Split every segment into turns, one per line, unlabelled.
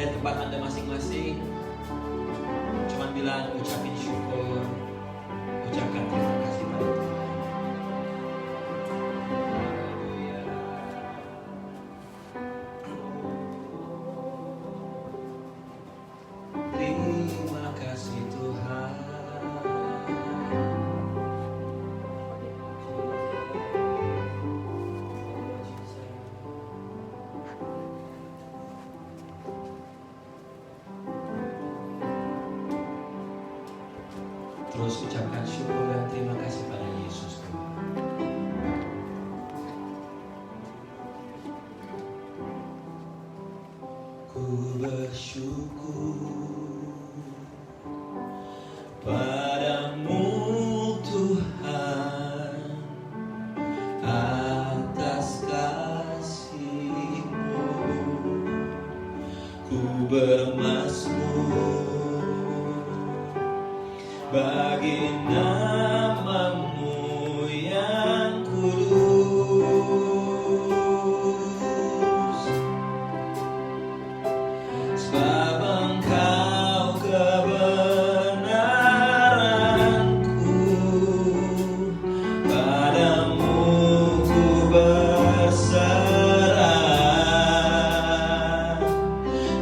dari tempat Anda masing-masing, cuman bilang, ucapin syukur, ucapkan terima kasih pada Tuhan. Terima kasih Tuhan. Terus ucapkan syukur dan terima kasih pada Yesus Tuhan. Ku bersyukur padamu Tuhan atas kasih-Mu. Ku bermazmur bagi nama-Mu yang kudus, sebab Engkau kebenaranku, padamu ku berserah.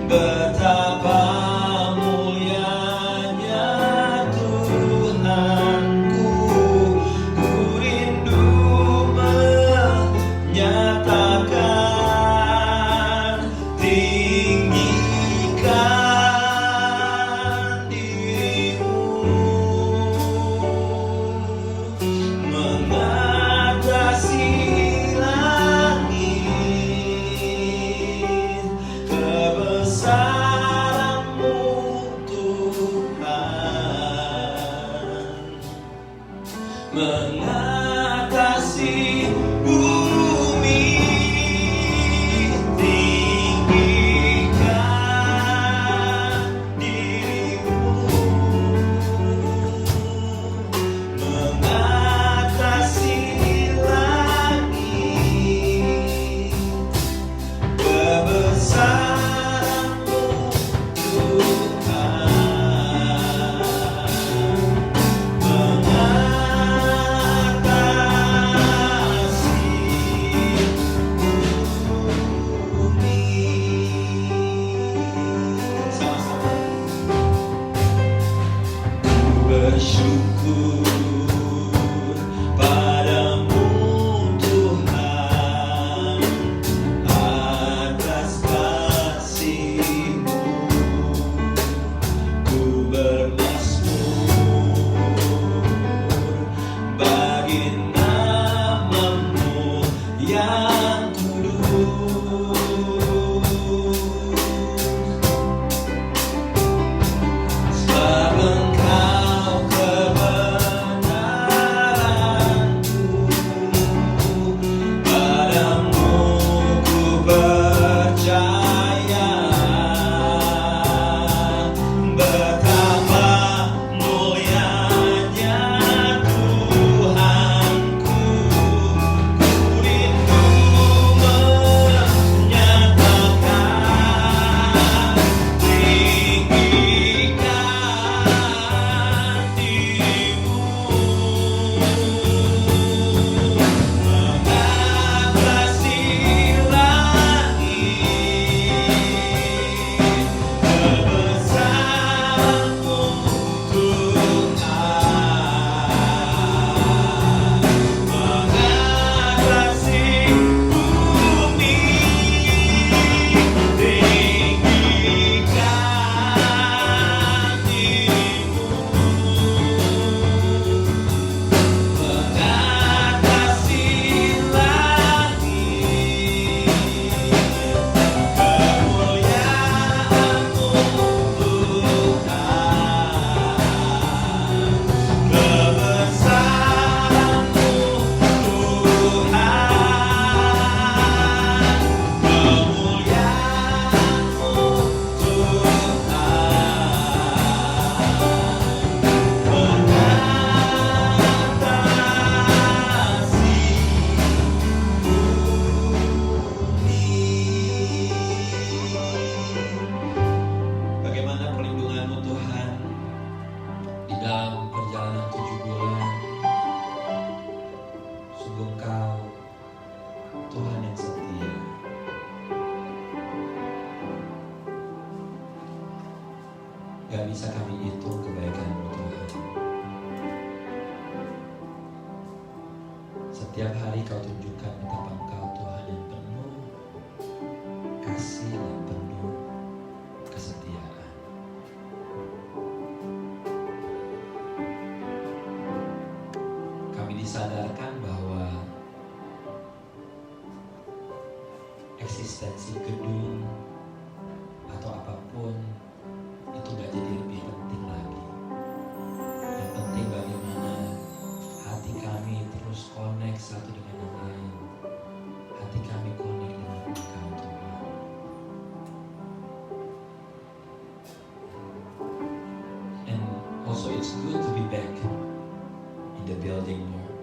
Betapa kebesaran gak bisa kami hitung kebaikan-Mu Tuhan. Setiap hari Kau tunjukkan betapa Engkau Tuhan yang penuh kasih dan penuh kesetiaan. Kami disadarkan bahwa eksistensi gedung atau apapun itu gak jadi lebih penting lagi. Yang penting bagaimana hati kami terus connect satu dengan yang lain. Hati kami connect dengan Engkau Tuhan. And also it's good to be back in the building, Lord,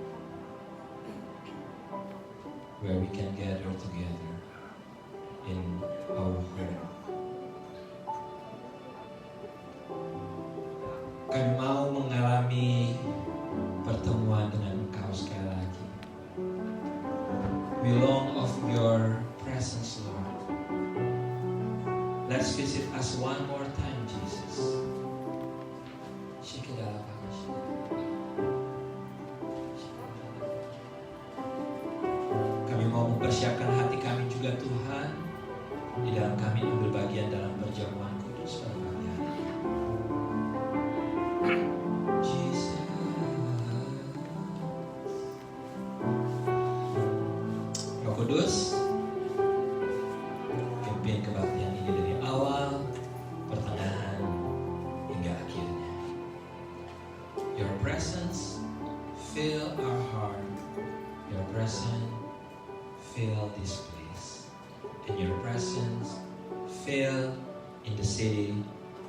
where we can gather together in our home. Kami mau mengalami pertemuan dengan Engkau sekali lagi. We long of your presence, Lord. Let's visit us one more time, Jesus. Kami mau mempersiapkan hati kami juga, Tuhan, di dalam kami ambil bagian dalam perjamuan kudus pada pagi hari ini. Jesus. Roh Kudus, pimpin kebaktian ini dari awal, pertengahan, hingga akhirnya. Your presence fill our heart. Your presence fill this place. And your presence fill in the city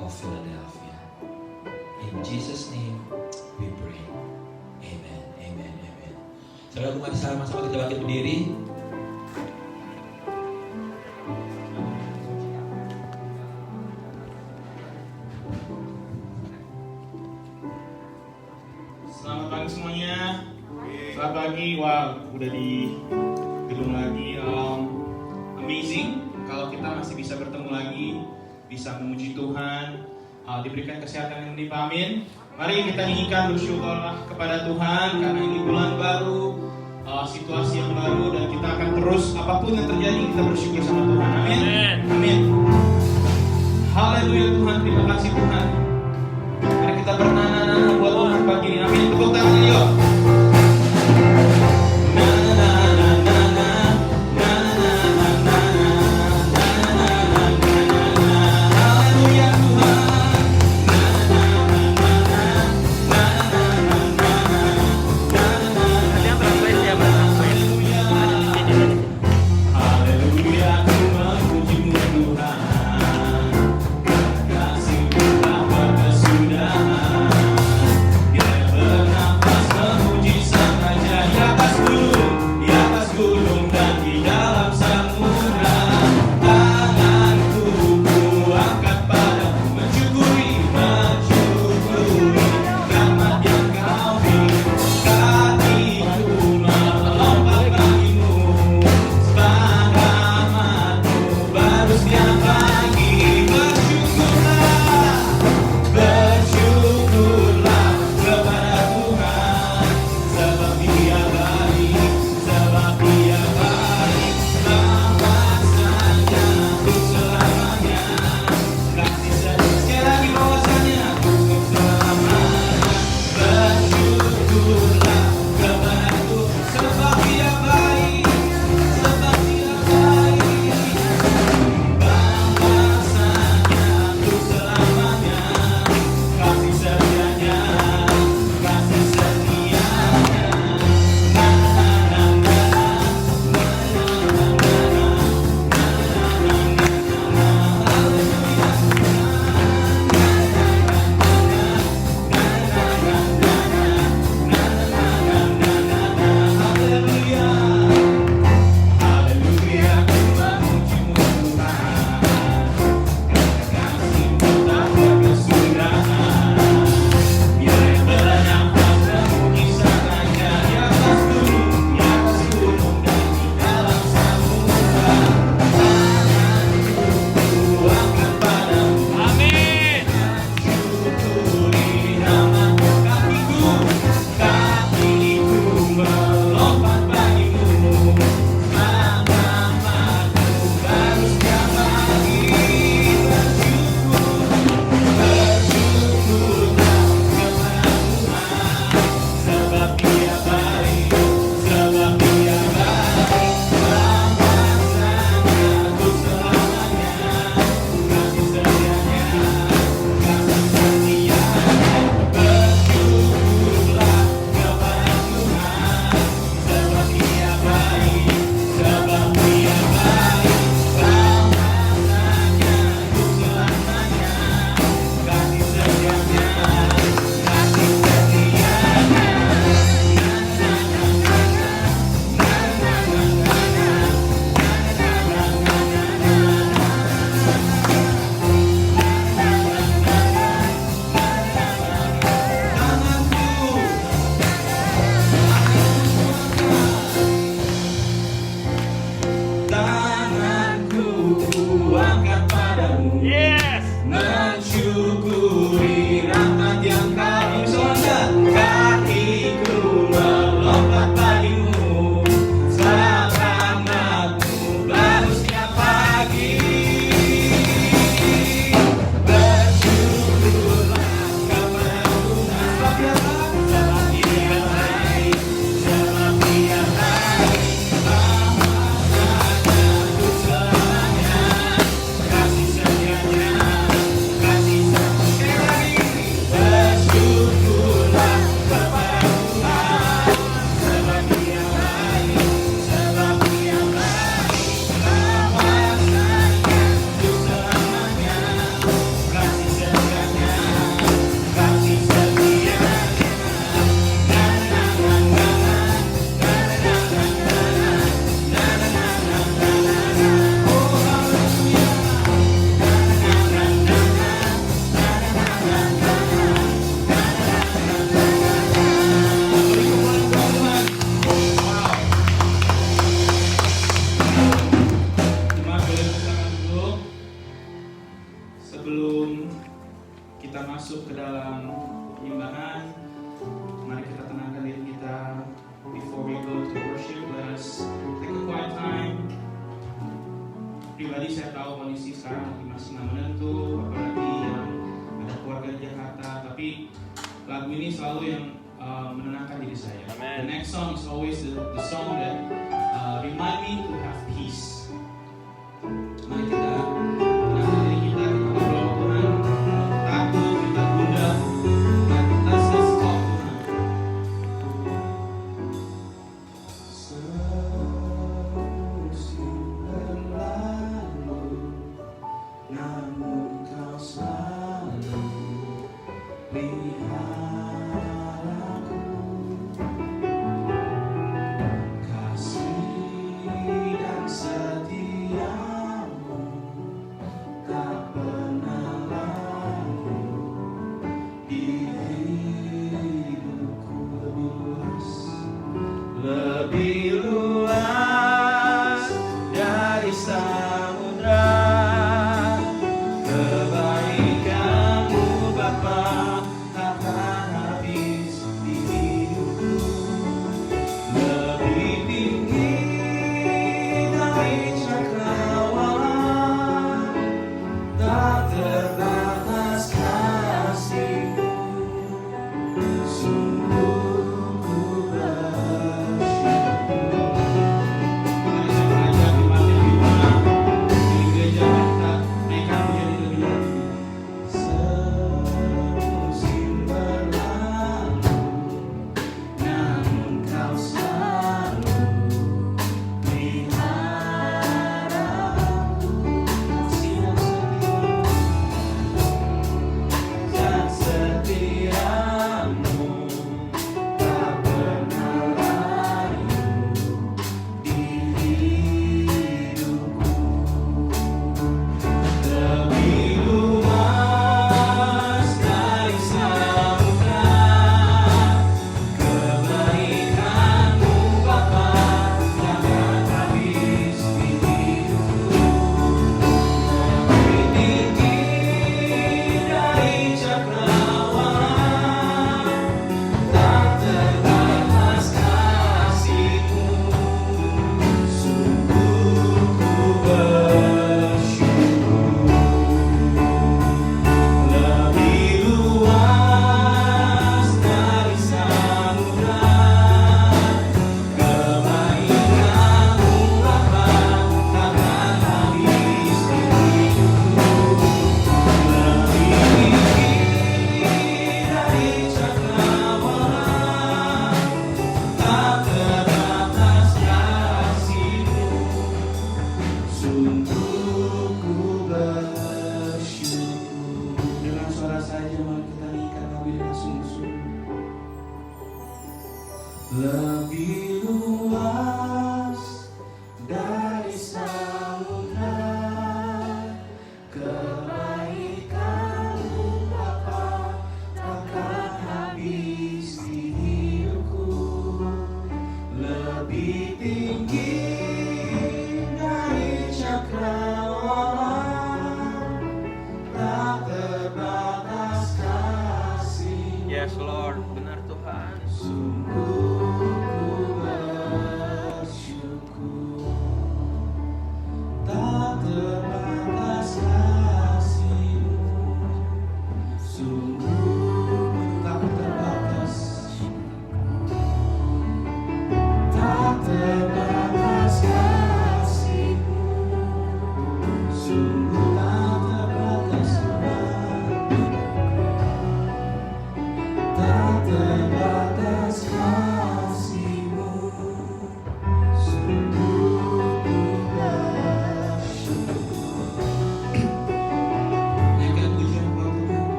of Philadelphia. In Jesus' name we pray. Amen, amen, amen. Saudara umat sama-sama kita bangkit berdiri.
Selamat pagi semuanya. Selamat pagi. Wah, udah di gedung lagi. Amazing kalau kita masih bisa bertemu lagi, bisa memuji Tuhan, diberikan kesehatan yang melimpah. Amin. Mari kita nyanyikan bersyukurlah kepada Tuhan karena ini bulan baru, situasi yang baru, dan kita akan terus apapun yang terjadi kita bersyukur sama Tuhan. Amin. Amin. Haleluya Tuhan, terima kasih Tuhan. Mari kita bernana-nana buat Tuhan pagi ini. Amin. Tepuk tangan yuk. Haleluya, ku memuji-Mu Tuhan. Kasih Tuhan. sebelum kita masuk ke dalam penyembahan, mari kita tenangkan diri kita. Before we go to worship, let us take a quiet time. Pribadi saya tahu kondisi sekarang masih nggak menentu, apalagi yang ada keluarga di Jakarta. Tapi lagu ini selalu yang menenangkan diri saya.
Amen.
The next song is always the song that remind me to have peace. Mari kita tenangkan diri kita ngobrol Tuhan, takut, kita gundah, dan let's talk Tuhan. Semusim berlalu, namun kau selalu lihat aku. Kasih dan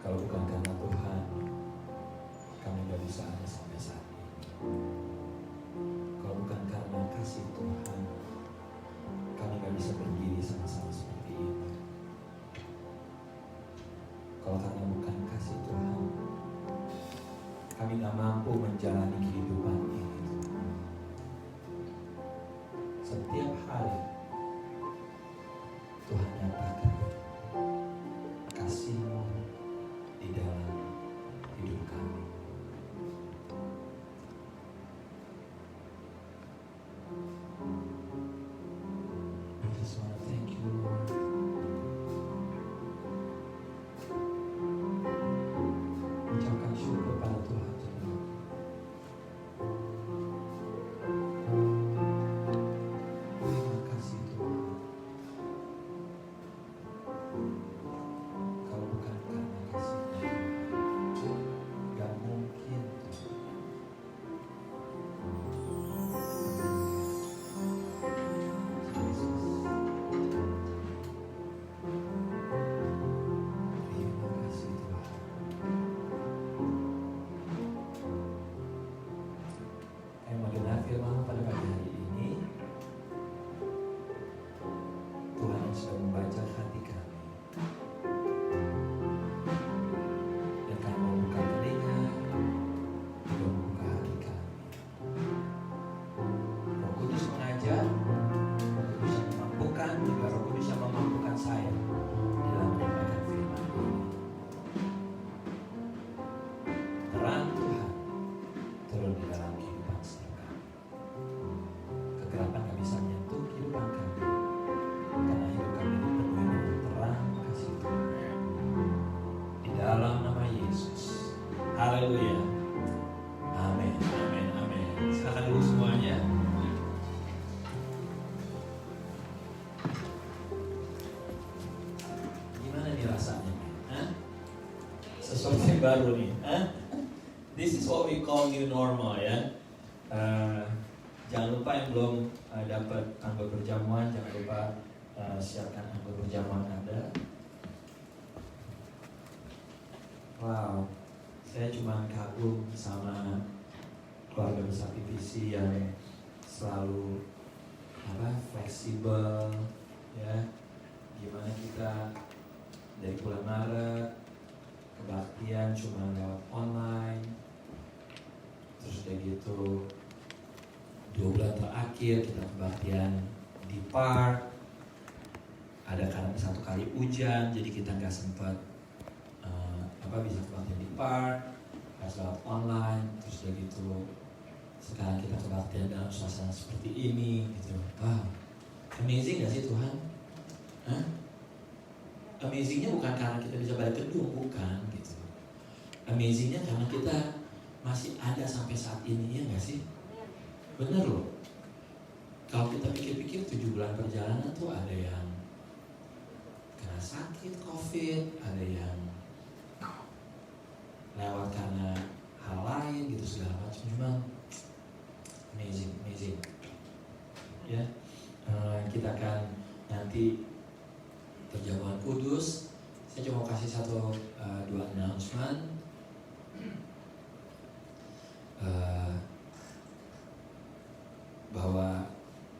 Kalau bukan karena Tuhan, kami gak bisa ada sampai saat ini. Kalau bukan karena kasih Tuhan, kami gak bisa berdiri sama-sama seperti ini. Kalau karena bukan kasih Tuhan, kami gak mampu menjalani kehidupan ini. Setiap hari Tuhan nyatakan kasih-Mu di dalam hidup kami. I just want to thank you, Lord. Ucapkan syukur pada Tuhan. Terima kasih Tuhan. Kalau bukan karena kasih-Mu, gak mungkin Tuhan. Yesus. Terima kasih Tuhan. Kami mendengar firman-Mu pada pagi hari ini. Tuhan yang sudah membaca hati kami. Dan kami mau buka telinga, juga membuka hati kami. Roh Kudus mengajar, Roh Kudus yang memampukan, juga Roh Kudus yang memampukan saya di dalam menyampaikan firman ini. Terang Tuhan turun di dalam kehidupan setiap kami. Kegelapan gak bisa menyentuh kehidupan kami, karena hidup kami dipenuhi dengan terang kasih Tuhan. Di dalam nama Yesus. Haleluya. Amin, amin, amin. Silakan dulu semuanya. Gimana nih rasanya? Hah? Sesuatu yang baru nih. Hah? This is what we call new normal ya. Jangan lupa yang belum dapat anggur perjamuan, jangan lupa siapkan anggur perjamuan Anda. Wow, saya cuma kagum sama keluarga besar PPC yang selalu fleksibel ya. Gimana kita dari bulan Maret kebaktian cuma lewat online, terus udah gitu 2 bulan terakhir kita kebaktian di park. Ada karena 1 kali hujan, jadi kita nggak sempat bisa kebaktian di park, harus lewat online. Terus udah gitu sekarang kita kebaktian dalam suasana seperti ini gitu. Wow, amazing gak sih Tuhan? Hah? Amazingnya bukan karena kita bisa balik gedung, bukan gitu. Amazingnya karena kita masih ada sampai saat ini, ya gak sih? Bener loh. Kalau kita pikir-pikir 7 bulan perjalanan tuh ada yang kena sakit COVID, ada yang lewat karena hal lain gitu segala macam. Cuma amazing ya. Kita akan nanti perjamuan kudus. Saya cuma kasih 2 announcement. Bahwa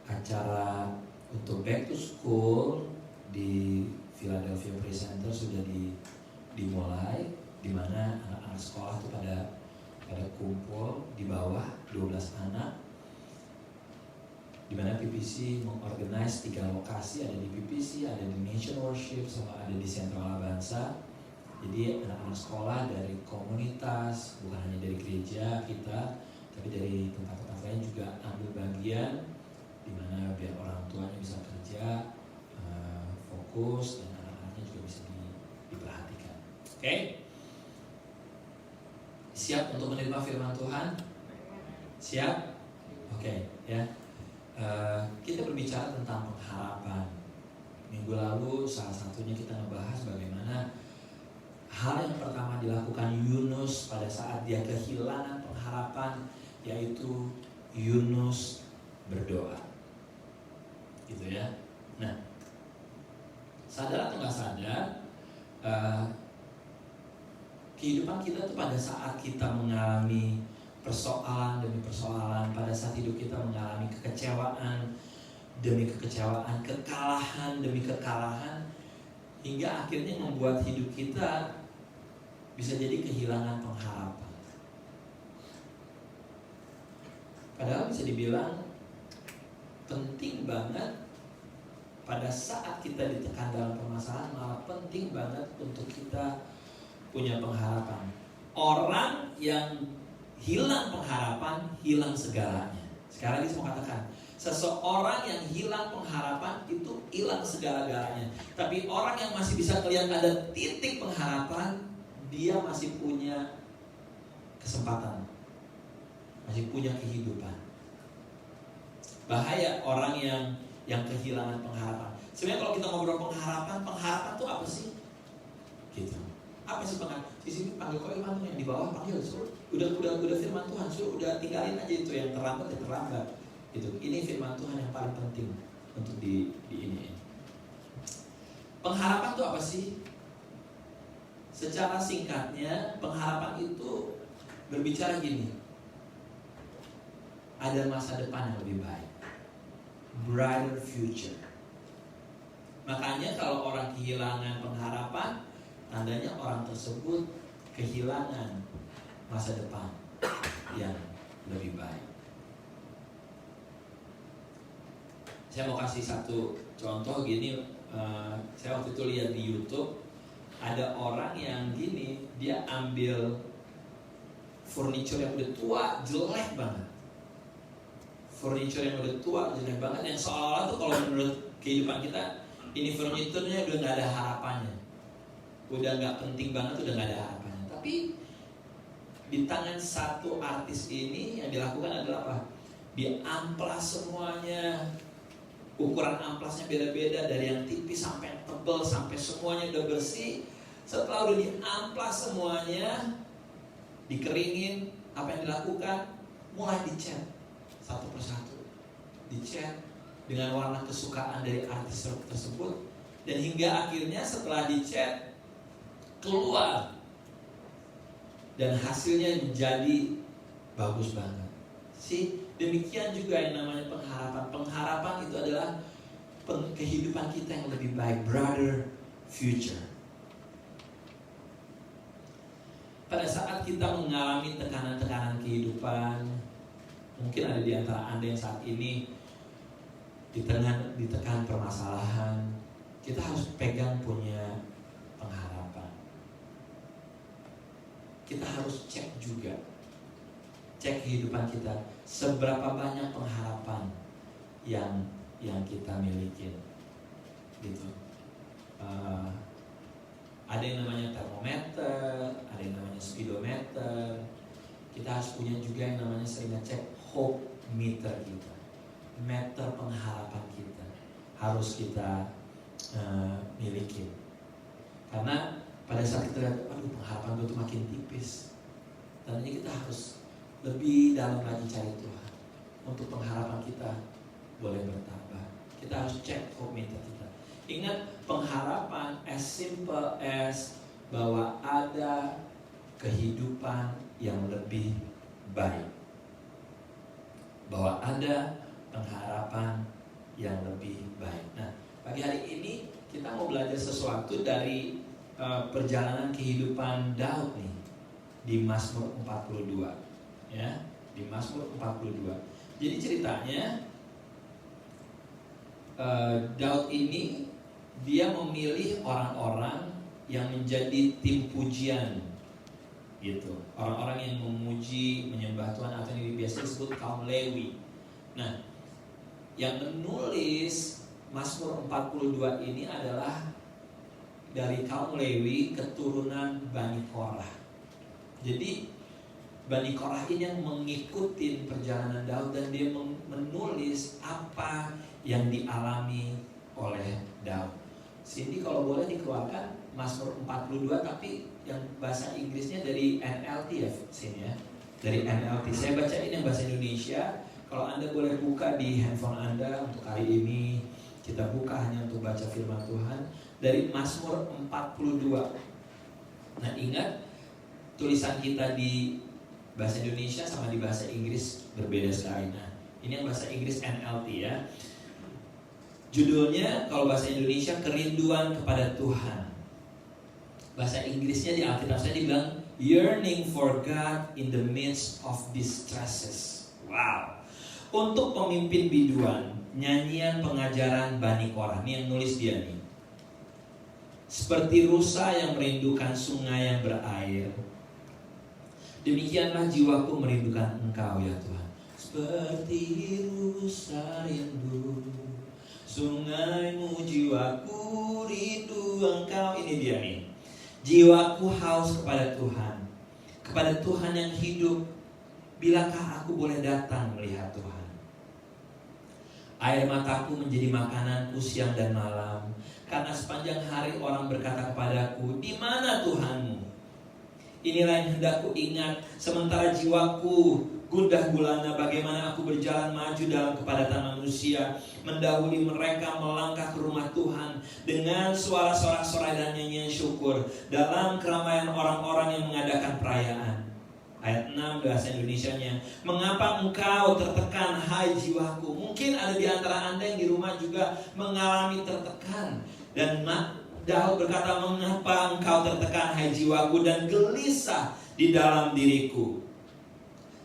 acara untuk back to school di Philadelphia Presenter sudah dimulai, di mana anak-anak sekolah itu pada kumpul di bawah 12 anak, di mana PPC mengorganize 3 lokasi, ada di PPC, ada di Nation Worship, sama ada di Sentral Avanza. Jadi anak-anak sekolah dari komunitas, bukan hanya dari gereja kita, tapi dari tempat-tempat lain juga ambil bagian, di mana biar orang tuanya bisa kerja, fokus, dan anak-anaknya juga bisa diperhatikan. Oke? Siap untuk menerima firman Tuhan? Siap? Oke, ya. Kita berbicara tentang pengharapan. Minggu lalu salah satunya kita ngebahas bagaimana hal yang pertama dilakukan Yunus pada saat dia kehilangan pengharapan, yaitu Yunus berdoa. Gitu ya. Nah, sadar atau nggak sadar, kehidupan kita tuh pada saat kita mengalami persoalan demi persoalan, pada saat hidup kita mengalami kekecewaan demi kekecewaan, kekalahan demi kekalahan, hingga akhirnya membuat hidup kita bisa jadi kehilangan pengharapan. Padahal bisa dibilang penting banget pada saat kita ditekan dalam permasalahan, malah penting banget untuk kita punya pengharapan. Orang yang hilang pengharapan, hilang segalanya. Sekali lagi saya mau katakan, seseorang yang hilang pengharapan itu hilang segala-galanya. Tapi orang yang masih bisa melihat ada titik pengharapan, dia masih punya kesempatan, masih punya kehidupan. Bahaya orang yang kehilangan pengharapan. Sebenarnya kalau kita ngobrol pengharapan itu apa sih? Gitu. Apa sih pengharapan? Di sini panggil kok Iman, yang di bawah panggil, suruh udah firman Tuhan, suruh udah tinggalin aja itu yang terlambat ya terlambat. Gitu. Ini firman Tuhan yang paling penting untuk di ini. Pengharapan itu apa sih? Secara singkatnya, pengharapan itu berbicara gini. Ada masa depan yang lebih baik. Brighter future. Makanya kalau orang kehilangan pengharapan, tandanya orang tersebut kehilangan masa depan yang lebih baik. Saya mau kasih satu contoh gini. Saya waktu itu lihat di YouTube, ada orang yang gini, dia ambil furniture yang udah tua, jelek banget. Furniture yang udah tua, jelek banget, yang seolah-olah tuh kalau menurut kehidupan kita, ini furniture-nya udah gak ada harapannya, udah gak penting banget, udah gak ada harapannya. Tapi di tangan satu artis ini yang dilakukan adalah apa? Dia amplas semuanya. Ukuran amplasnya beda-beda, dari yang tipis sampai yang tebal, sampai semuanya udah bersih. Setelah udah diamplas semuanya, dikeringin, apa yang dilakukan? Mulai dicat satu persatu, dicat dengan warna kesukaan dari artis tersebut, dan hingga akhirnya setelah dicat keluar dan hasilnya menjadi bagus banget. Demikian juga yang namanya pengharapan. Pengharapan itu adalah kehidupan kita yang lebih baik, brighter future. Pada saat kita mengalami tekanan-tekanan kehidupan, mungkin ada di antara Anda yang saat ini ditekan permasalahan, kita harus pegang punya pengharapan. Kita harus cek juga, cek kehidupan kita, seberapa banyak pengharapan yang kita miliki, gitu. Ada yang namanya termometer, ada yang namanya speedometer. Kita harus punya juga yang namanya sering ngecek hope meter kita, meter pengharapan kita harus kita miliki. Karena pada saat kita lihat, aduh pengharapan gue tuh makin tipis, tandanya kita harus lebih dalam lagi cari Tuhan untuk pengharapan kita boleh bertambah. Kita harus cek hope meter kita. Ingat, pengharapan as simple as bahwa ada kehidupan yang lebih baik, bahwa ada pengharapan yang lebih baik. Nah, pagi hari ini kita mau belajar sesuatu dari perjalanan kehidupan Daud nih di Mazmur 42. Ya, di Mazmur 42. Jadi ceritanya Daud ini dia memilih orang-orang yang menjadi tim pujian, gitu. Orang-orang yang memuji, menyembah Tuhan, atau yang biasa disebut kaum Lewi. Nah, yang menulis Mazmur 42 ini adalah dari kaum Lewi, keturunan Bani Korah. Jadi Bani Korah ini yang mengikuti perjalanan Daud, dan dia menulis apa yang dialami oleh Daud. Cindy kalau boleh dikeluarkan Mazmur 42, tapi yang bahasa Inggrisnya dari NLT ya, sini ya, dari NLT. Saya bacain yang bahasa Indonesia. Kalau Anda boleh buka di handphone Anda untuk hari ini, kita buka hanya untuk baca firman Tuhan dari Mazmur 42. Nah, ingat, tulisan kita di bahasa Indonesia sama di bahasa Inggris berbeda sekali. Nah, ini yang bahasa Inggris NLT ya. Judulnya kalau bahasa Indonesia kerinduan kepada Tuhan. Bahasa Inggrisnya di Alkitab saya dibilang yearning for God in the midst of distresses. Wow. Untuk pemimpin biduan, nyanyian pengajaran Bani Korah. Ini yang nulis dia nih. Seperti rusa yang merindukan sungai yang berair, demikianlah jiwaku merindukan Engkau ya Tuhan. Seperti rusa rindu sungaimu, jiwaku rindu Engkau. Ini dia nih. Jiwaku haus kepada Tuhan yang hidup. Bilakah aku boleh datang melihat Tuhan? Air mataku menjadi makananku siang dan malam, karena sepanjang hari orang berkata kepadaku, di mana Tuhanmu? Inilah yang hendak ku ingat, sementara jiwaku gundah gulana, bagaimana aku berjalan maju dalam kepadatan manusia, mendahului mereka melangkah ke rumah Tuhan dengan suara sorak-sorai dan nyanyian syukur dalam keramaian orang-orang yang mengadakan perayaan. Ayat 6 bahasa Indonesianya, mengapa engkau tertekan hai jiwaku? Mungkin ada di antara Anda yang di rumah juga mengalami tertekan. Dan Daud berkata, mengapa engkau tertekan hai jiwaku dan gelisah di dalam diriku?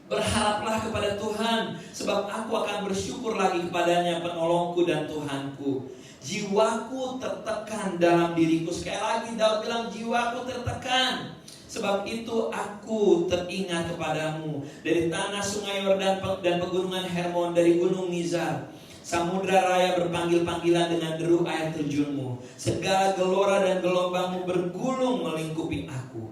Berharaplah kepada Tuhan, sebab aku akan bersyukur lagi kepadanya, penolongku dan Tuhanku. Jiwaku tertekan dalam diriku. Sekali lagi Daud bilang, jiwaku tertekan. Sebab itu aku teringat kepadamu. Dari tanah sungai Yordan dan pegunungan Hermon, dari gunung Mizar, samudra raya berpanggil-panggilan dengan deru air terjunmu. Segala gelora dan gelombangmu bergulung melingkupi aku.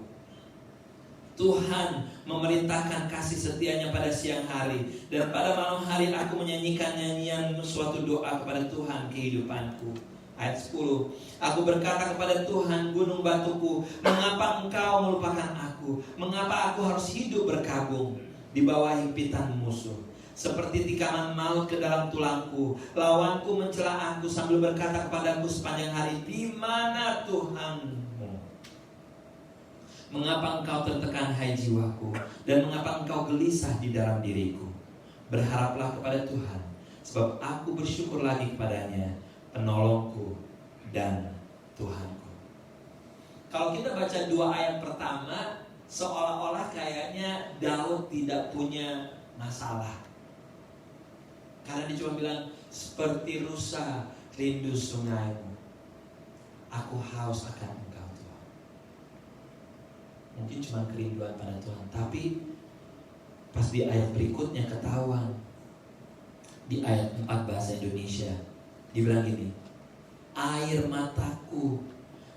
Tuhan memerintahkan kasih setianya pada siang hari, dan pada malam hari aku menyanyikan nyanyian suatu doa kepada Tuhan kehidupanku. Ayat 10, aku berkata kepada Tuhan gunung batuku, mengapa engkau melupakan aku? Mengapa aku harus hidup berkabung di bawah himpitan musuh? Seperti tikaman maut ke dalam tulangku, lawanku mencela aku sambil berkata kepadaku sepanjang hari, di mana Tuhanmu? Mengapa engkau tertekan hai jiwaku, dan mengapa engkau gelisah di dalam diriku? Berharaplah kepada Tuhan, sebab aku bersyukur lagi kepadanya, penolongku dan Tuhanku. Kalau kita baca 2 ayat pertama, seolah-olah kayaknya Daud tidak punya masalah. Karena dia cuma bilang, seperti rusa rindu sungaimu, aku haus akan engkau Tuhan. Mungkin cuma kerinduan pada Tuhan. Tapi pas di ayat berikutnya ketahuan. Di ayat 4 bahasa Indonesia dibilang gini, air mataku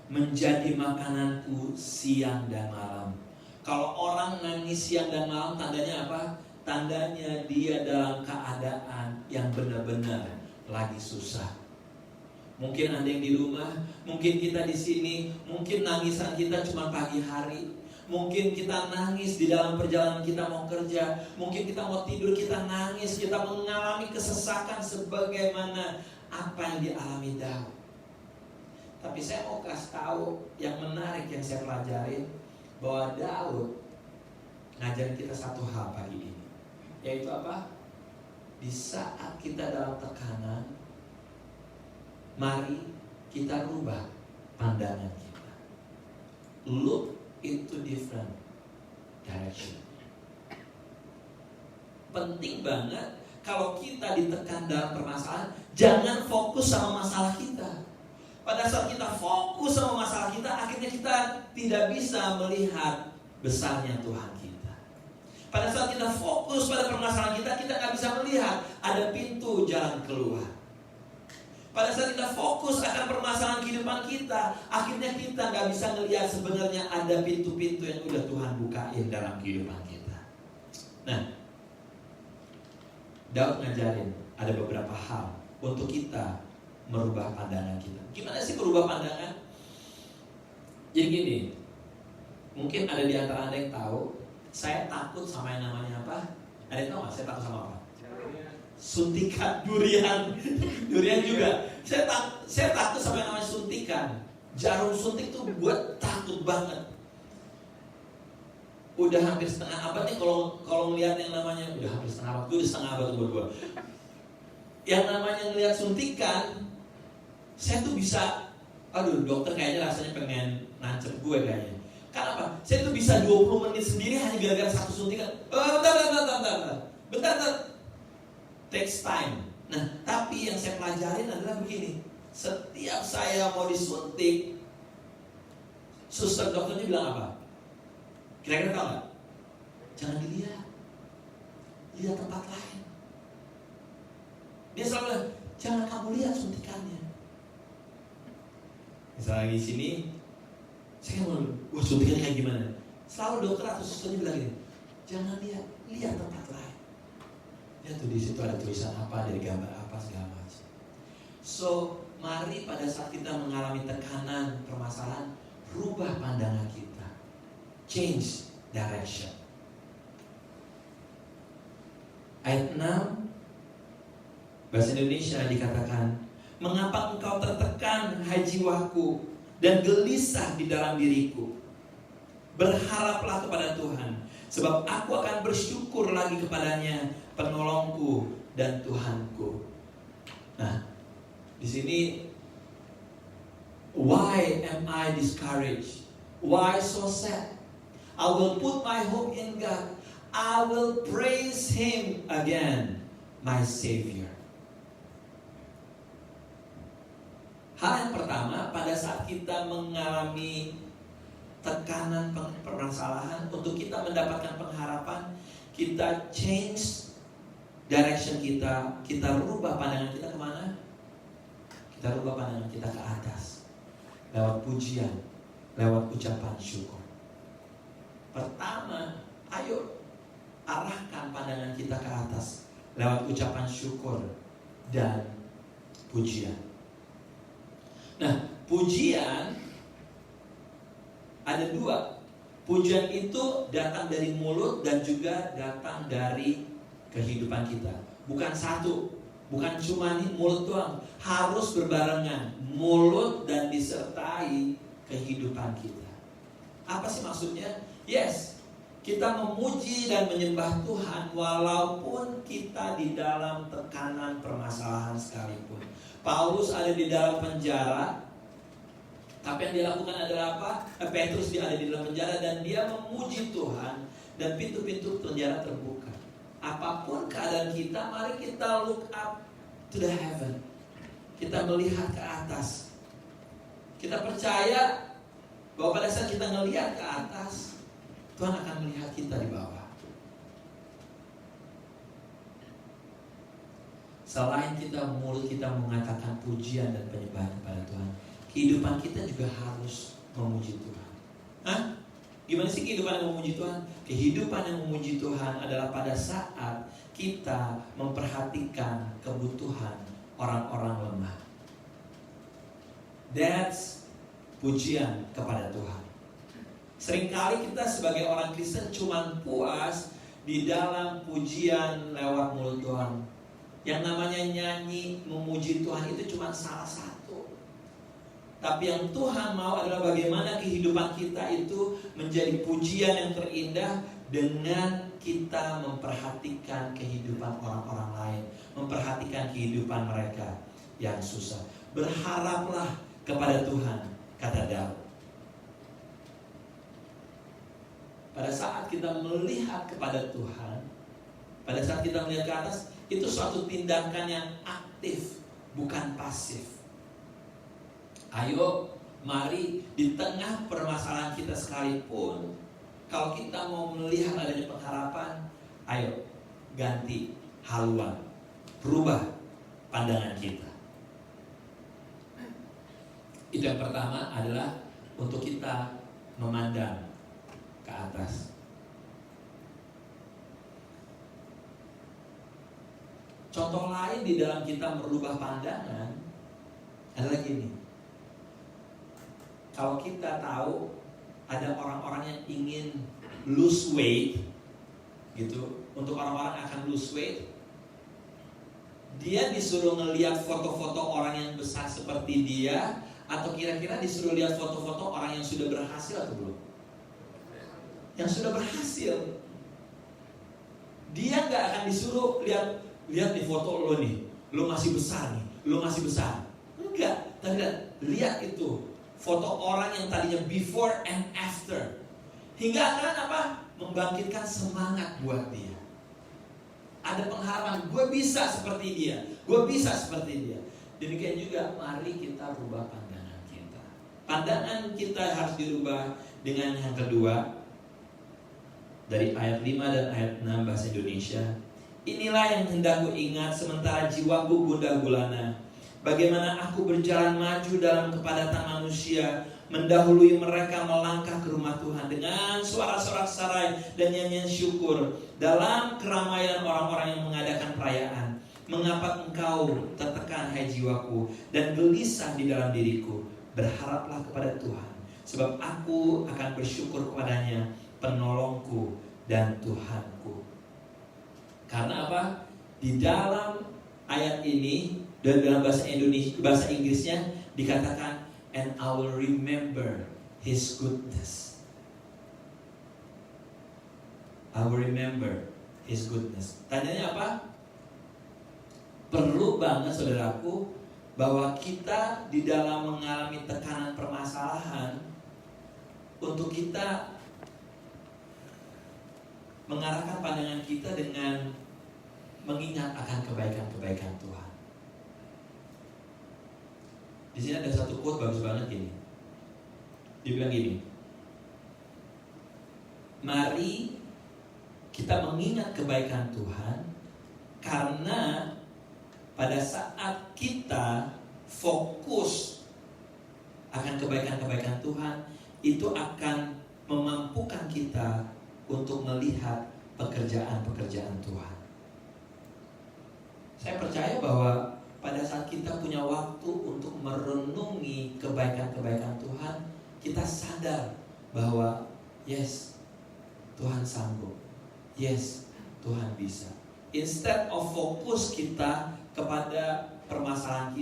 menjadi makananku siang dan malam. Kalau orang nangis siang dan malam, tandanya apa? Tandanya dia dalam keadaan yang benar-benar lagi susah. Mungkin Anda yang di rumah, mungkin kita di sini, mungkin nangisan kita cuma pagi hari. Mungkin kita nangis di dalam perjalanan kita mau kerja. Mungkin kita mau tidur, kita nangis. Kita mengalami kesesakan sebagaimana apa yang dialami Daud. Tapi saya mau kasih tahu yang menarik yang saya pelajarin, bahwa Daud ngajarin kita satu hal pagi ini, yaitu apa? Di saat kita dalam tekanan, mari kita rubah pandangan kita. Look into different direction. Penting banget kalau kita ditekan dalam permasalahan, jangan fokus sama masalah kita. Pada saat kita fokus sama masalah kita, akhirnya kita tidak bisa melihat besarnya Tuhan kita. Pada saat kita fokus pada permasalahan kita, kita nggak bisa melihat ada pintu jalan keluar. Pada saat kita fokus akan permasalahan kehidupan kita, akhirnya kita nggak bisa melihat sebenarnya ada pintu-pintu yang udah Tuhan bukain dalam kehidupan kita. Nah, Daud ngajarin ada beberapa hal untuk kita merubah pandangan kita. Gimana sih merubah pandangan? Jadi gini, mungkin ada di antara Anda yang tahu, saya takut sama yang namanya apa? Ada yang tahu nggak? Saya takut sama apa? Suntikan durian. Durian juga. Saya takut sama yang namanya suntikan. Jarum suntik tuh buat takut banget. udah hampir setengah abad nih kalau ngelihat yang namanya udah hampir setengah abad, gue udah setengah abad buat gue. Yang namanya ngelihat suntikan, saya tuh bisa, aduh dokter kayaknya rasanya pengen nancep gue kayaknya. Kenapa? Saya tuh bisa 20 menit sendiri hanya gara-gara satu suntikan. Bentar. Takes time. Nah, tapi yang saya pelajarin adalah begini. Setiap saya mau disuntik, suster dokternya bilang apa? Kira-kira tahu nggak? Jangan dilihat, lihat tempat lain. Dia selalu bilang, jangan kamu lihat suntikannya. Misalnya lagi di sini, saya mau, wah suntikannya kayak gimana? Selalu dokter atau susternya bilang gini, jangan lihat tempat lain. Ya tuh di situ ada tulisan apa, dari gambar apa segala macam. So, mari pada saat kita mengalami tekanan, permasalahan, rubah pandangan kita, change direction. Ayat 6 bahasa Indonesia dikatakan, mengapa engkau tertekan, hai jiwaku, dan gelisah di dalam diriku? Berharaplah kepada Tuhan, sebab aku akan bersyukur lagi kepadanya, penolongku dan Tuhanku. Nah, di sini, why am I discouraged? Why so sad? I will put my hope in God. I will praise Him again, my Savior. Hal yang pertama, pada saat kita mengalami tekanan, permasalahan, untuk kita mendapatkan pengharapan, kita change direction kita rubah pandangan kita kemana? Kita rubah pandangan kita ke atas, lewat pujian, lewat ucapan syukur. Pertama, ayo arahkan pandangan kita ke atas, lewat ucapan syukur dan pujian. Nah, pujian ada dua. Pujian itu datang dari mulut dan juga datang dari kehidupan kita. Bukan satu, bukan cuma mulut doang. Harus berbarengan, mulut dan disertai kehidupan kita. Apa sih maksudnya? Yes, kita memuji dan menyembah Tuhan walaupun kita di dalam tekanan permasalahan sekalipun. Paulus ada di dalam penjara, tapi yang dia lakukan adalah apa? Petrus dia ada di dalam penjara dan dia memuji Tuhan dan pintu-pintu penjara terbuka. Apapun keadaan kita, mari kita look up to the heaven. Kita melihat ke atas. Kita percaya bahwa pada saat kita melihat ke atas, Tuhan akan melihat kita di bawah. Selain mulut kita mengatakan pujian dan penyembahan kepada Tuhan, kehidupan kita juga harus memuji Tuhan. Hah? Gimana sih kehidupan yang memuji Tuhan? Kehidupan yang memuji Tuhan adalah pada saat kita memperhatikan kebutuhan orang-orang lemah. That's pujian kepada Tuhan. Seringkali kita sebagai orang Kristen cuma puas di dalam pujian lewat mulut doang. Yang namanya nyanyi memuji Tuhan itu cuma salah satu. Tapi yang Tuhan mau adalah bagaimana kehidupan kita itu menjadi pujian yang terindah dengan kita memperhatikan kehidupan orang-orang lain, memperhatikan kehidupan mereka yang susah. Berharaplah kepada Tuhan, kata Daud. Pada saat kita melihat kepada Tuhan, pada saat kita melihat ke atas, itu suatu tindakan yang aktif, bukan pasif. Ayo, mari di tengah permasalahan kita sekalipun, kalau kita mau melihat adanya pengharapan, ayo ganti haluan, berubah pandangan kita. Itu yang pertama adalah untuk kita memandang ke atas. Contoh lain di dalam kita merubah pandangan adalah gini. Kalau kita tahu ada orang-orang yang ingin lose weight, gitu, untuk orang-orang akan lose weight, dia disuruh ngelihat foto-foto orang yang besar seperti dia, atau kira-kira disuruh lihat foto-foto orang yang sudah berhasil atau belum? yang sudah berhasil. Dia nggak akan disuruh lihat di foto lo nih, lo masih besar nih, lo masih besar. Enggak, tapi lihat itu foto orang yang tadinya before and after, hingga akan apa? Membangkitkan semangat buat dia. Ada pengharapan, gue bisa seperti dia, gue bisa seperti dia. Demikian juga, mari kita rubah pandangan kita. Pandangan kita harus dirubah dengan yang kedua, dari ayat 5 dan ayat 6 bahasa Indonesia. Inilah yang hendak ku ingat sementara jiwaku gundah gulana. Bagaimana aku berjalan maju dalam kepadatan manusia, mendahului mereka melangkah ke rumah Tuhan dengan suara-sorak sarai dan nyanyian syukur dalam keramaian orang-orang yang mengadakan perayaan. Mengapa engkau tertekan, hai jiwaku, dan gelisah di dalam diriku? Berharaplah kepada Tuhan, sebab aku akan bersyukur kepadanya, penolongku dan Tuhanku. Karena apa? Di dalam ayat ini dan dalam bahasa Indonesia, bahasa Inggrisnya dikatakan, and I will remember His goodness. I will remember His goodness. Tandanya apa? Perlu banget saudaraku bahwa kita di dalam mengalami tekanan permasalahan, untuk kita mengarahkan pandangan kita dengan mengingat akan kebaikan-kebaikan Tuhan. Di sini ada satu quote bagus banget ini. Dibilang gini, mari kita mengingat kebaikan Tuhan, karena pada saat kita fokus akan kebaikan-kebaikan Tuhan, itu akan memampukan kita untuk melihat pekerjaan-pekerjaan Tuhan. Saya percaya bahwa pada saat kita punya waktu untuk merenungi kebaikan-kebaikan Tuhan, kita sadar bahwa yes, Tuhan sanggup, yes, Tuhan bisa. Instead of fokus kita kepada permasalahan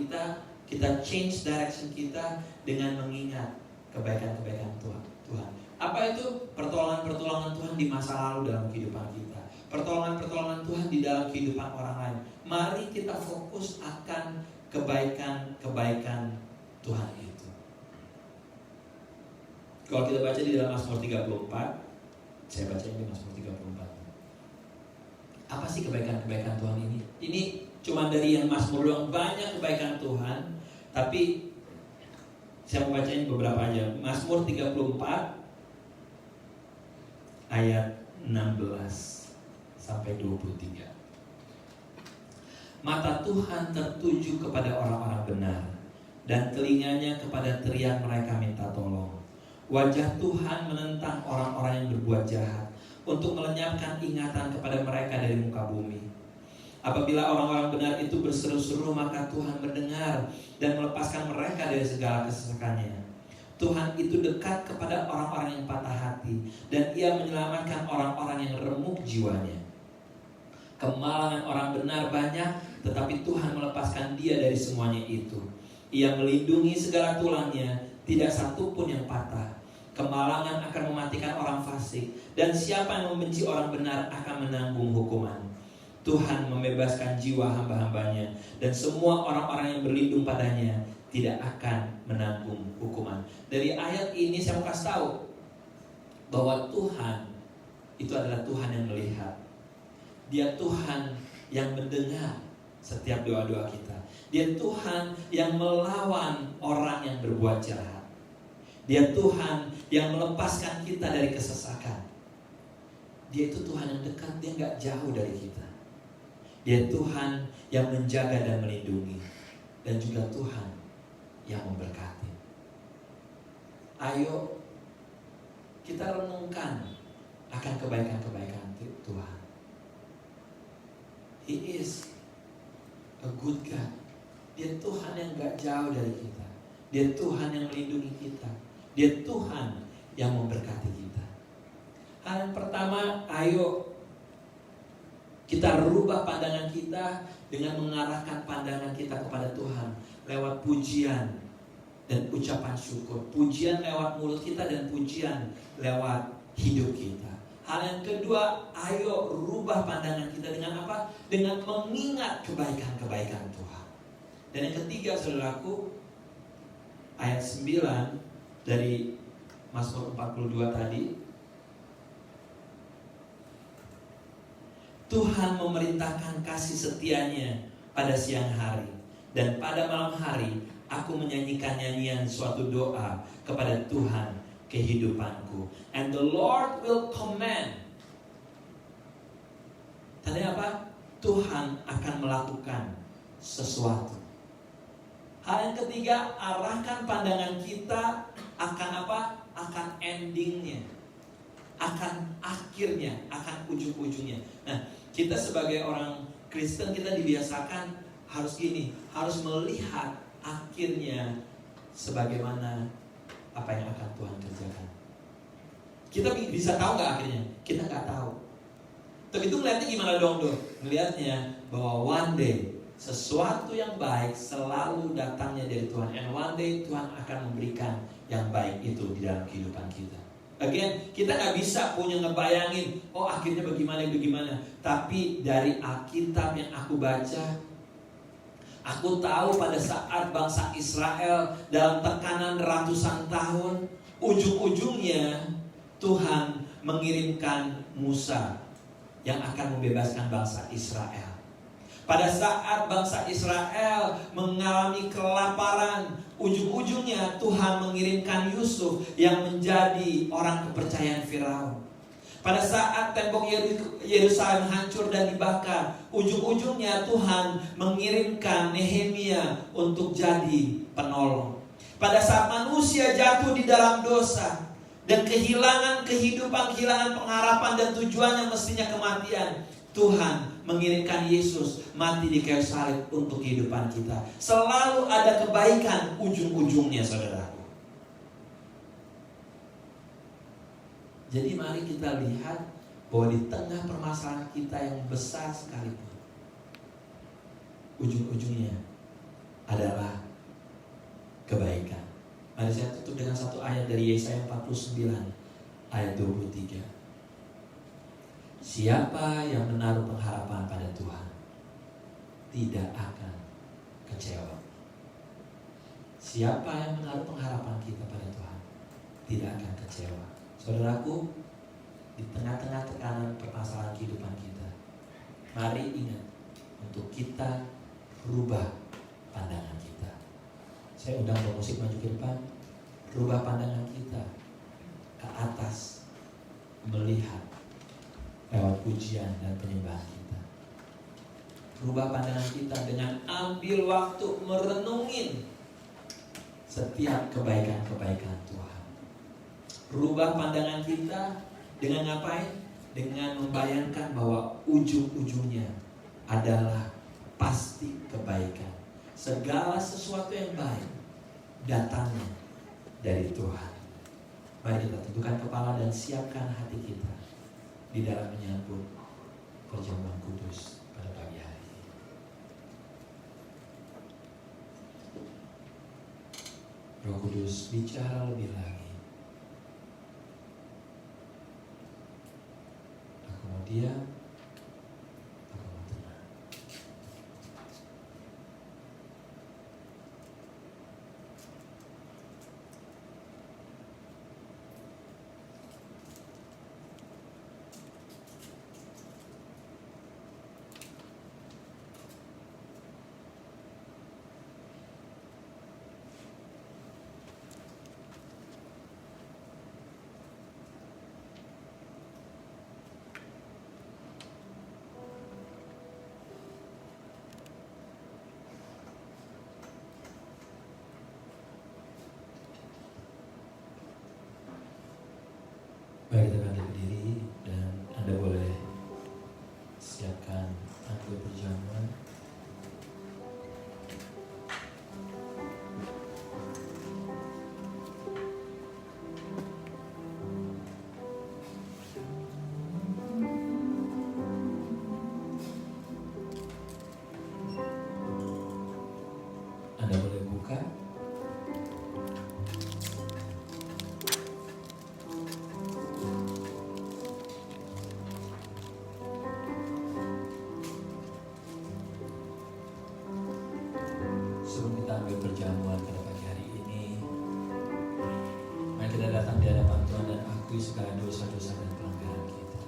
kita change direction kita dengan mengingat kebaikan-kebaikan Tuhan. Apa itu? Pertolongan-pertolongan Tuhan di masa lalu dalam kehidupan kita, pertolongan-pertolongan Tuhan di dalam kehidupan orang lain. Mari kita fokus akan kebaikan-kebaikan Tuhan itu. Kalau kita baca di dalam Mazmur 34, saya baca ini Mazmur 34. Apa sih kebaikan-kebaikan Tuhan ini? Ini cuma dari yang Mazmur doang, banyak kebaikan Tuhan, tapi saya mau bacain beberapa aja. Mazmur 34 ayat 16 sampai 23. Mata Tuhan tertuju kepada orang-orang benar, dan telinganya kepada teriak mereka minta tolong. Wajah Tuhan menentang orang-orang yang berbuat jahat, untuk melenyapkan ingatan kepada mereka dari muka bumi. Apabila orang-orang benar itu berseru-seru, maka Tuhan mendengar dan melepaskan mereka dari segala kesesakannya. Tuhan itu dekat kepada orang-orang yang patah hati, dan Ia menyelamatkan orang-orang yang remuk jiwanya. Kemalangan orang benar banyak, tetapi Tuhan melepaskan dia dari semuanya itu. Ia melindungi segala tulangnya, tidak satu pun yang patah. Kemalangan akan mematikan orang fasik, dan siapa yang membenci orang benar akan menanggung hukuman. Tuhan membebaskan jiwa hamba-hambanya, dan semua orang-orang yang berlindung padanya tidak akan menanggung hukuman. Dari ayat ini saya mau kasih tahu bahwa Tuhan itu adalah Tuhan yang melihat. Dia Tuhan yang mendengar setiap doa-doa kita. Dia Tuhan yang melawan orang yang berbuat jahat. Dia Tuhan yang melepaskan kita dari kesesakan. Dia itu Tuhan yang dekat, dia gak jauh dari kita. Dia Tuhan yang menjaga dan melindungi, dan juga Tuhan yang memberkati. Ayo kita renungkan akan kebaikan-kebaikan Tuhan. He is a good God. Dia Tuhan yang gak jauh dari kita. Dia Tuhan yang melindungi kita. Dia Tuhan yang memberkati kita. Hal yang pertama, ayo kita rubah pandangan kita dengan mengarahkan pandangan kita kepada Tuhan lewat pujian dan ucapan syukur. Pujian lewat mulut kita dan pujian lewat hidup kita. Hal yang kedua, ayo rubah pandangan kita dengan apa? Dengan mengingat kebaikan-kebaikan Tuhan. Dan yang ketiga, saudaraku, ayat 9 dari Mazmur 42 tadi, Tuhan memerintahkan kasih setianya pada siang hari, dan pada malam hari aku menyanyikan nyanyian suatu doa kepada Tuhan kehidupanku. And the Lord will command. Tadi apa? Tuhan akan melakukan sesuatu. Hal yang ketiga, arahkan pandangan kita akan apa? Akan endingnya, akan akhirnya, akan ujung-ujungnya. Nah, kita sebagai orang Kristen, kita dibiasakan harus gini, harus melihat akhirnya sebagaimana apa yang akan Tuhan kerjakan. Kita bisa tahu nggak akhirnya? Kita nggak tahu. Tapi itu ngeliatnya gimana dong? Ngeliatnya bahwa one day sesuatu yang baik selalu datangnya dari Tuhan. And one day Tuhan akan memberikan yang baik itu di dalam kehidupan kita. Again, kita gak bisa punya ngebayangin, oh akhirnya bagaimana. Tapi dari Alkitab yang aku baca, aku tahu pada saat bangsa Israel dalam tekanan ratusan tahun, ujung-ujungnya Tuhan mengirimkan Musa yang akan membebaskan bangsa Israel. Pada saat bangsa Israel mengalami kelaparan, ujung-ujungnya Tuhan mengirimkan Yusuf yang menjadi orang kepercayaan Firaun. Pada saat tembok Yerusalem hancur dan dibakar, ujung-ujungnya Tuhan mengirimkan Nehemia untuk jadi penolong. Pada saat manusia jatuh di dalam dosa dan kehilangan kehidupan, kehilangan pengharapan dan tujuan yang mestinya kematian, Tuhan mengirimkan Yesus mati di kayu salib untuk kehidupan kita. Selalu ada kebaikan ujung-ujungnya, saudaraku. Jadi mari kita lihat bahwa di tengah permasalahan kita yang besar sekalipun, ujung-ujungnya adalah kebaikan. Mari saya tutup dengan satu ayat dari Yesaya 49 ayat 23. Siapa yang menaruh pengharapan pada Tuhan tidak akan kecewa. Siapa yang menaruh pengharapan kita pada Tuhan tidak akan kecewa. Saudaraku, di tengah-tengah tekanan permasalahan kehidupan kita, mari ingat untuk kita rubah pandangan kita. Saya undang pemusik maju ke depan. Rubah pandangan kita ke atas, melihat lewat pujian dan penyembahan kita. Rubah pandangan kita dengan ambil waktu merenungin setiap kebaikan-kebaikan Tuhan. Rubah pandangan kita dengan ngapain? Dengan membayangkan bahwa ujung-ujungnya adalah pasti kebaikan. Segala sesuatu yang baik datangnya dari Tuhan. Mari kita tundukkan kepala dan siapkan hati kita di dalam menyambut perjamuan kudus pada pagi hari ini. Roh Kudus bicara lebih lagi. Aku mau diam, aku mau tenang. Mari kita berdiri dan Anda boleh siapkan anggur perjamuan. Anda boleh buka. dosa-dosa dan pelanggaran kita.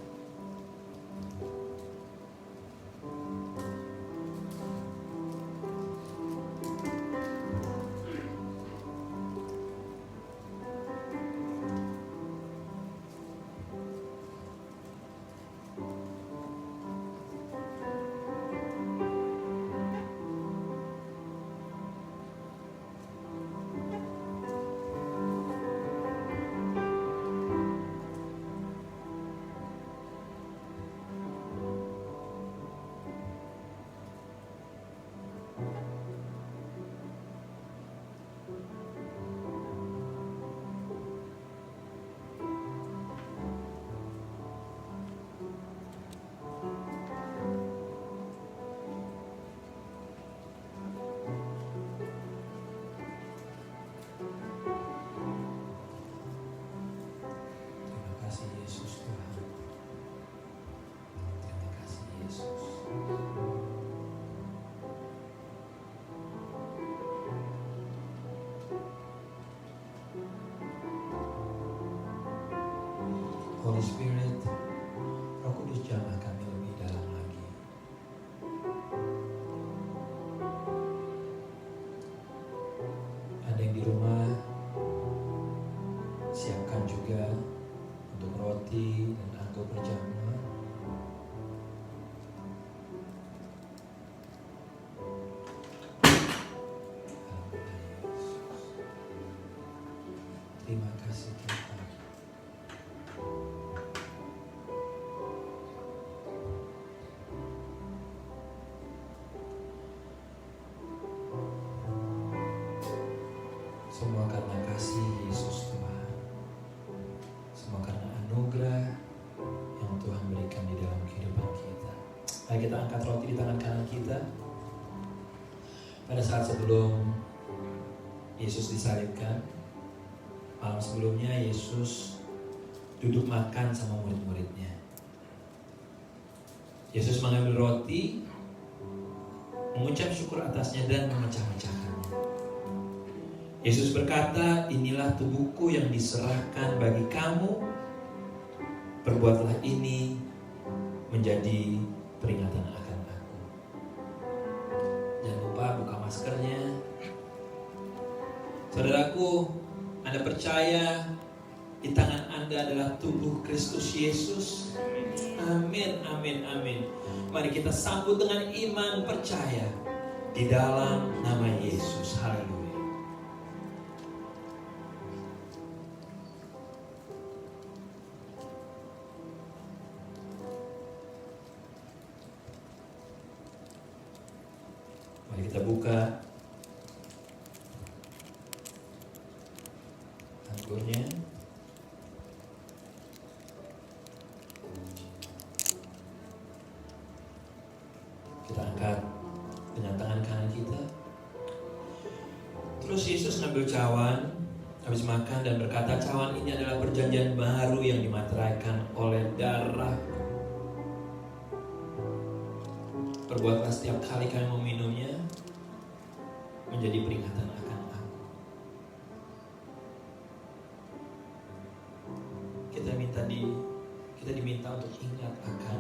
Terima kasih Yesus Tuhan. Terima kasih Yesus. Holy Spirit, Roh Kudus jamah kami lebih dalam lagi. Ada yang di rumah, siapkan juga untuk roti dan anggur berjamaah. Haleluya, Yesus. Terima kasih Tuhan. Semua karena kasih Yesus Tuhan. Semua karena anugerah yang Tuhan berikan di dalam kehidupan kita. Mari kita angkat roti di tangan kanan kita. Pada saat sebelum Yesus disalibkan, malam sebelumnya Yesus duduk makan sama murid-muridnya. Yesus mengambil roti, mengucap syukur atasnya dan memecah-mecahkannya. Yesus berkata, inilah tubuhku yang diserahkan bagi kamu. Perbuatlah ini menjadi peringatan akan aku. Jangan lupa buka maskernya. Saudaraku, Anda percaya di tangan Anda adalah tubuh Kristus Yesus? Amin, amin, amin. Mari kita sambut dengan iman percaya di dalam nama Yesus. Haleluya. Mari kita buka anggurnya. Kita angkat dengan tangan kanan kita. Terus Yesus ngambil cawan habis makan dan berkata, cawan ini adalah perjanjian baru yang dimateraikan oleh darah. Perbuatlah setiap kali kami meminumnya menjadi peringatan akan aku. Kita diminta untuk ingat akan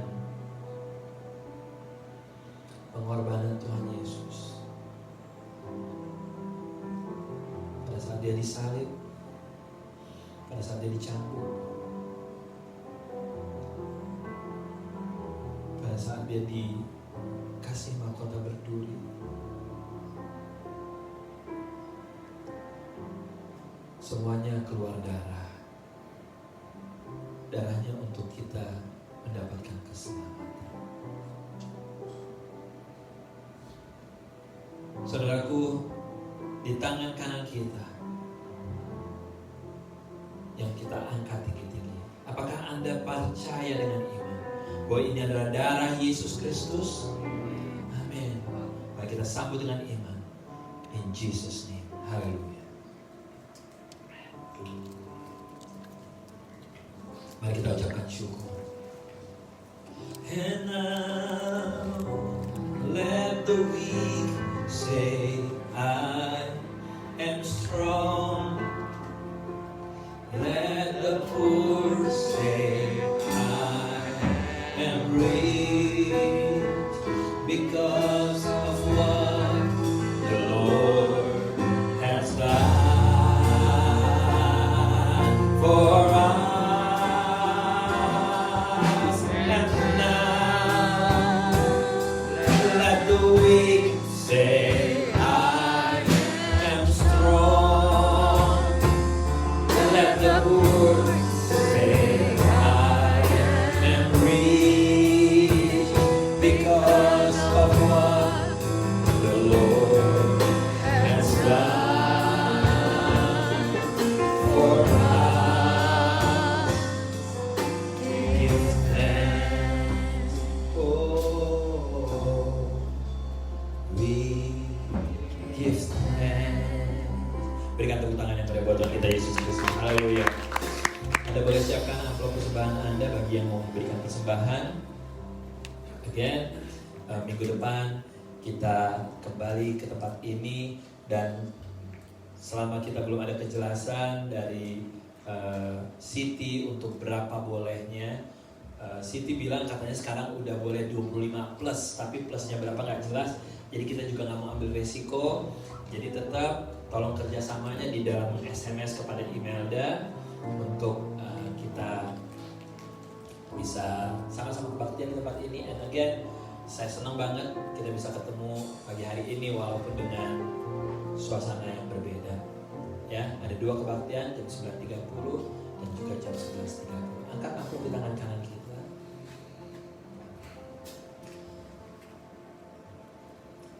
pengorbanan Tuhan Yesus. Pada saat dia disalib, pada saat dia dicambuk, pada saat dia dikasih mahkota berduri, semuanya keluar darah. Darahnya untuk kita mendapatkan keselamatan. Saudaraku, di tangan kanan kita yang kita angkat tinggi-tinggi, apakah Anda percaya dengan iman bahwa ini adalah darah Yesus Kristus? Amin. Mari kita sambut dengan iman. In Jesus' name. Haleluya. Mari kita ucapkan syukur. And now let the weak say I am strong. Let the poor say Anda bagi yang mau memberikan persembahan. Again, minggu depan kita kembali ke tempat ini, dan selama kita belum ada kejelasan dari Siti untuk berapa bolehnya, Siti bilang katanya sekarang udah boleh 25 plus, tapi plusnya berapa nggak jelas. Jadi kita juga nggak mau ambil resiko. Jadi tetap tolong kerjasamanya di dalam SMS kepada Imelda untuk kita bisa sama-sama kebaktian di tempat ini. And again, saya senang banget kita bisa ketemu pagi hari ini walaupun dengan suasana yang berbeda. Ya, ada 2 kebaktian jam 9.30 dan juga jam 11.30. Angkat aku di tangan kanan kita.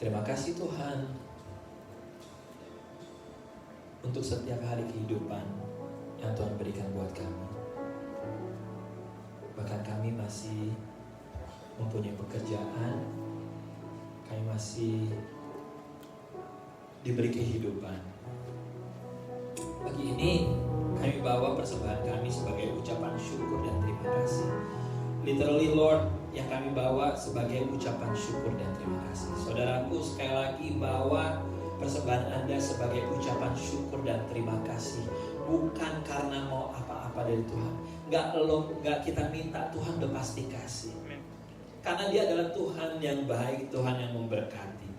Terima kasih Tuhan untuk setiap hari kehidupan yang Tuhan berikan buat kami. Bahkan kami masih mempunyai pekerjaan, kami masih diberi kehidupan. Pagi ini kami bawa persembahan kami sebagai ucapan syukur dan terima kasih. Literally Lord, yang kami bawa sebagai ucapan syukur dan terima kasih. Saudaraku, sekali lagi bawa persembahan Anda sebagai ucapan syukur dan terima kasih. Bukan karena mau apa-apa dari Tuhan. Enggak kita minta, Tuhan udah pasti kasih. Karena Dia adalah Tuhan yang baik, Tuhan yang memberkati.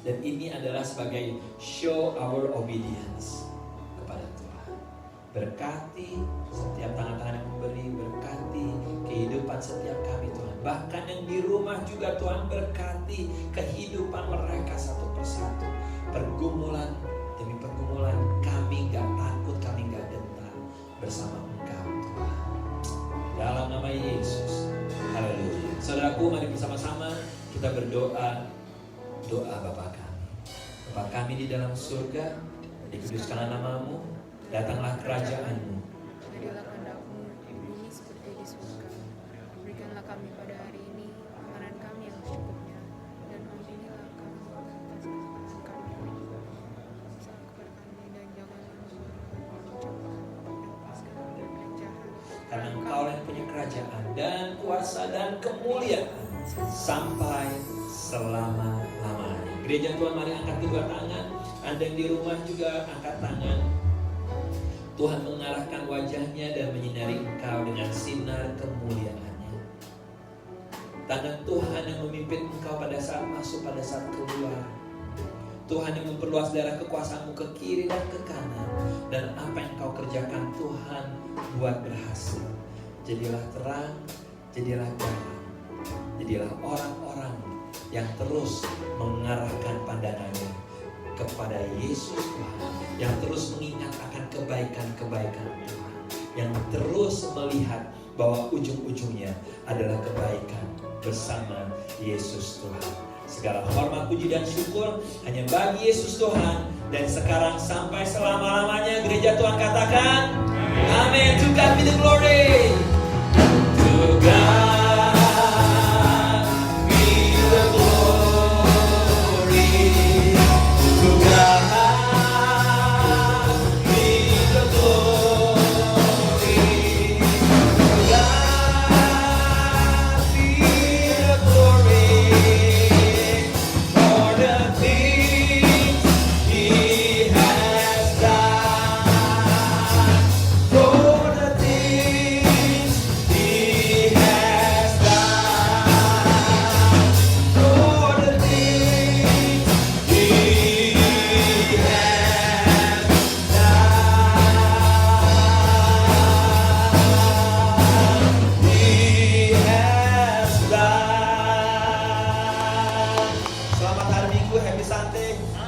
Dan ini adalah sebagai show our obedience kepada Tuhan. Berkati setiap tangan-tangan yang memberi, berkati kehidupan setiap kami Tuhan. Bahkan yang di rumah juga Tuhan berkati kehidupan mereka satu persatu. Pergumulan demi pergumulan, kami gak takut, kami gak gentar bersama Engkau Tuhan. Dalam nama Yesus, haleluya. Saudaraku, mari bersama-sama kita berdoa. Doa Bapa kami. Bapa kami di dalam surga, dikuduskanlah nama-Mu, datanglah kerajaan-Mu.
Jadilah kehendak-Mu di bumi seperti di surga. Berikanlah kami pada hari ini makanan kami yang secukupnya, dan ampunilah kami atas kesalahan kami. Salah kepada kami dan janganlah mengucapkan dan lepaskan kami dari jahat.
Karena Engkau yang punya kerajaan dan kuasa dan kemuliaan sampai selama-lamanya. Gereja Tuhan, mari angkat kedua tangan. Anda yang di rumah juga angkat tangan. Tuhan mengarahkan wajahnya dan menyinari engkau dengan sinar kemuliaan-Nya. Tangan Tuhan yang memimpin engkau pada saat masuk, pada saat keluar. Tuhan yang memperluas daerah kekuasaan-Mu ke kiri dan ke kanan. Dan apa yang engkau kerjakan Tuhan buat berhasil. Jadilah terang, jadilah terang. Jadilah orang-orang yang terus mengarahkan pandangannya kepada Yesus Tuhan, yang terus mengingat akan kebaikan-kebaikan Tuhan, yang terus melihat bahwa ujung-ujungnya adalah kebaikan bersama Yesus Tuhan. Segala hormat, puji dan syukur hanya bagi Yesus Tuhan, dan sekarang sampai selama-lamanya. Gereja Tuhan katakan amin. To God be the glory. To God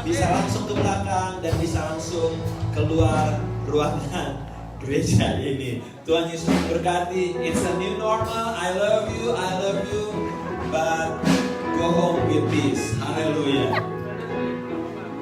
bisa langsung ke belakang dan bisa langsung keluar ruangan gereja ini. Tuhan Yesus berkati. It's a new normal. I love you, but go home with peace. Haleluya.